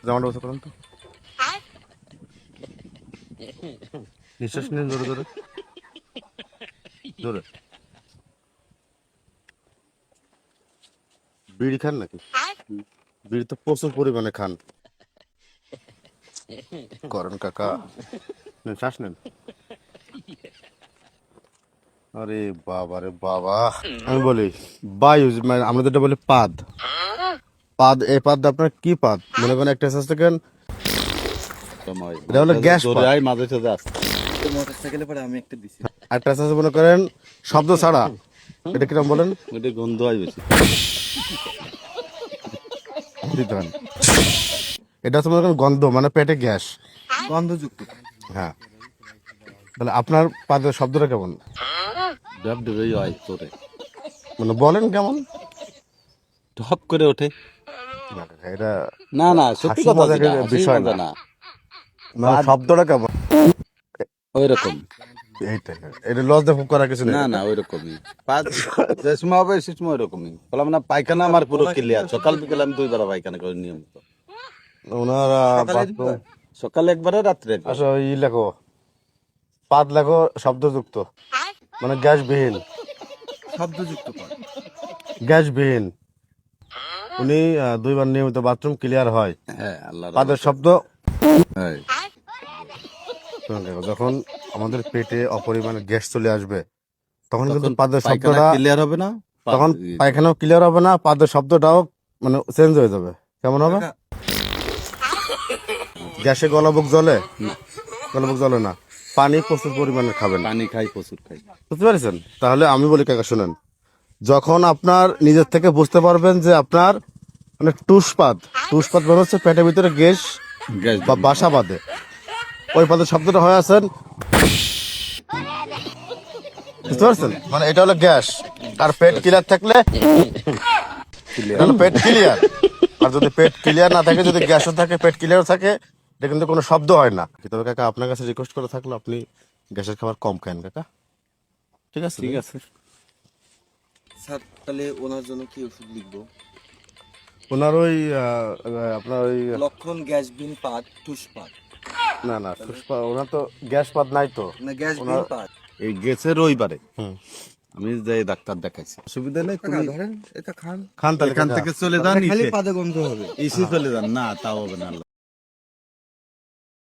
জামাটা বসে করেন তো, নিঃশ্বাস নিন জোরে জোরে জোরে। বিড়ি খান নাকি? বিড়ি তো প্রচুর পরিমাণে খান। করেন কাকা, নেন শ্বাস নেন। আরে বাবা রে বাবা, আমি বলি বায়ু, মানে আমরা যেটা বলি পাদ, পাদ, এই পাদ আপনার কি পাদ মনে করেন, একটা শ্বাস দেখেন, এটা হলো গ্যাস পাদ। মাঝে সাথে আসছে মোটরসাইকেলে পরে আমি একটা দিছি। একটা শ্বাস মনে করেন শব্দ ছাড়া, এটা কিরকম বলেন? ওটা গন্ধ হয় বেশি। দিতেন। এটা হচ্ছে মনে করেন গন্ধ, মানে পেটে গ্যাস। গন্ধযুক্ত। হ্যাঁ, তাহলে আপনার পাদের শব্দটা কেমন? ডাব ডুবেই হয় তোরে, মানে বলেন কেমন? ঢপ করে ওঠে। এটা না না সত্যি হাসি কথা মজার যেটা, হাসি বিষয় মজা না। না, মানে শব্দটা কেমন? ওই রকম। এইটাই, এটা লস দেখো করা কিছু নেই। না না ওই রকমই, পাঁচ যে সময় হবে সে সময় ওরকমই। বললাম না পায়খানা আমার পুরো ক্লিয়ার, সকাল বিকেল আমি 2 বার পায়খানা করে নিয়মিত। ওনারা বাথরুম, সকালে একবারে রাত্রে একবার। আচ্ছা ওই লেখো, পাদ লেখো শব্দযুক্ত, মানে গ্যাসবিহীন, শব্দযুক্ত পদ। গ্যাসবিহীন। উনি 2 বার নিয়মিত বাথরুম ক্লিয়ার হয়। হ্যাঁ আল্লাহ পাদের শব্দ। হ্যাঁ শুনুন দেখো, যখন আমাদের পেটে অপরিমাণে গ্যাস চলে আসবে, তখন কিন্তু তখন পাদের পায়খানা শব্দটা, ক্লিয়ার হবে না, তখন পায়খানাও ক্লিয়ার হবে না, পাদের শব্দটাও মানে চেঞ্জ হয়ে যাবে। কেমন হবে? গ্যাসে গলাবুক জ্বলে? গলাবুক জ্বলে না। পানি প্রচুর পরিমাণে খাবেন, পানি খাই, প্রচুর খাই। বুঝতে পারছেন? তাহলে আমি বলি কাকা শুনেন, যখন আপনার নিজের থেকে বুঝতে পারবেন যে আপনার মানে টুসপাত, টুসপাত মানে হচ্ছে পেটের ভিতরে গ্যাস গ্যাস বা বাসা বাঁধে, ওই পাদের শব্দটা হয়ে আছেন, বুঝতে পারছেন? মানে এটা হলো গ্যাস, আর পেট ক্লিয়ার থাকলে এটা হলো পেট ক্লিয়ার। আর যদি পেট ক্লিয়ার না থাকে, যদি গ্যাসও থাকে, পেট ক্লিয়ার থাকে, এটা কিন্তু কোনো শব্দ হয় না। তবে কাকা আপনার কাছে রিকোয়েস্ট করে থাকলো, আপনি গ্যাসের খাবার কম খান কাকা, ঠিক আছে? ঠিক আছে। স্যার তাহলে ওনার জন্য কি ওষুধ লিখবো? ওনার ওই আপনার ওই, লক্ষণ গ্যাসবিন পাদ টুসপাদ। না না ওনার তো গ্যাস পাত নাই তো। না গ্যাসবিন পাদ। এই গেছে রবিবারে হুম। আমি যাই ডাক্তার দেখাইছি, অসুবিধা নেই, কাকা তুমি ধরেন এটা খান। খান তাহলে এখান কাকা। থেকে চলে যান, খালি নিচে পাদে গন্ধ হবে। এসে চলে যান। না তাও হবে না, আল্লাহ